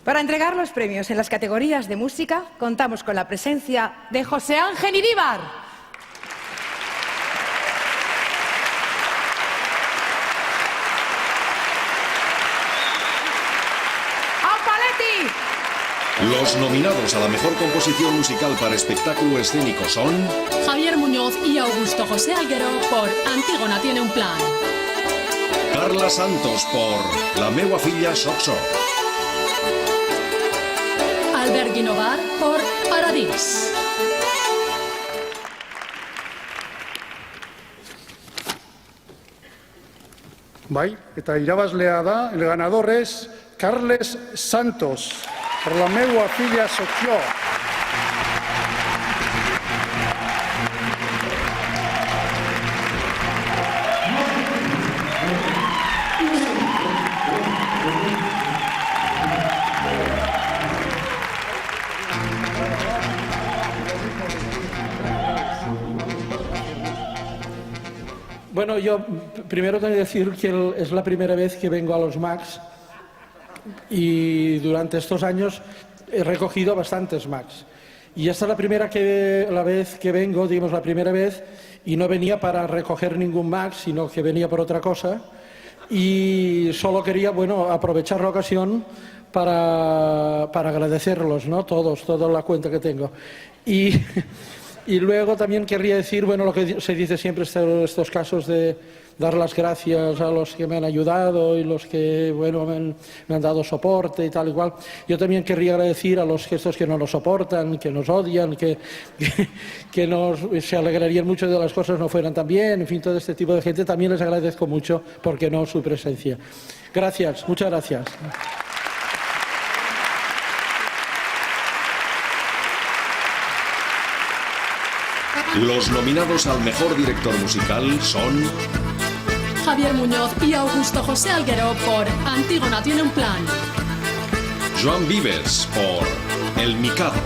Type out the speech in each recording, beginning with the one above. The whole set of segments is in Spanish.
Para entregar los premios en las categorías de música, contamos con la presencia de José Ángel Iríbar. Los nominados a la mejor composición musical para espectáculo escénico son Javier Muñoz y Augusto José Alguero por Antígona tiene un plan. Carla Santos por La meua filla soc jo. Albert Guinovar por Paradís. Bai, eta irabazlea da, el ganador es Carles Santos, por La meua filla soc jo. Bueno, yo primero tengo que decir que es la primera vez que vengo a los Max y durante estos años he recogido bastantes Max. Y esta es la vez que vengo, digamos la primera vez, y no venía para recoger ningún Max, sino que venía por otra cosa. Y solo quería, bueno, aprovechar la ocasión para agradecerlos, ¿no? Toda la cuenta que tengo. Y luego también querría decir, bueno, lo que se dice siempre en estos casos de dar las gracias a los que me han ayudado y los que, bueno, me han dado soporte y tal y cual. Yo también querría agradecer a los estos que no nos soportan, que nos odian, que se alegrarían mucho de las cosas no fueran tan bien, en fin, todo este tipo de gente. También les agradezco mucho, porque no, su presencia. Gracias, muchas gracias. Los nominados al mejor director musical son Javier Muñoz y Augusto José Alguero por Antígona tiene un plan. Joan Vives por El Mikado.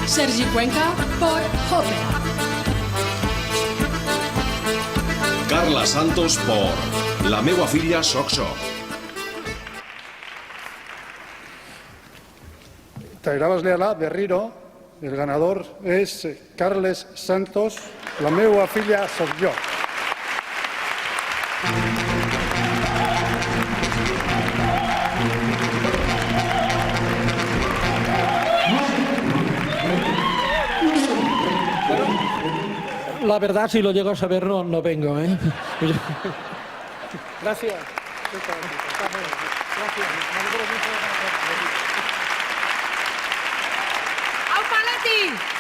Sergi Cuenca por Ópera. Carla Santos por La meua filla soc jo. Eta irabazlea da, berriro, el ganador es Carles Santos, La meua filla soc jo. La verdad, si lo llego a saber, no vengo, ¿eh? Gracias. ¡Au Paletti!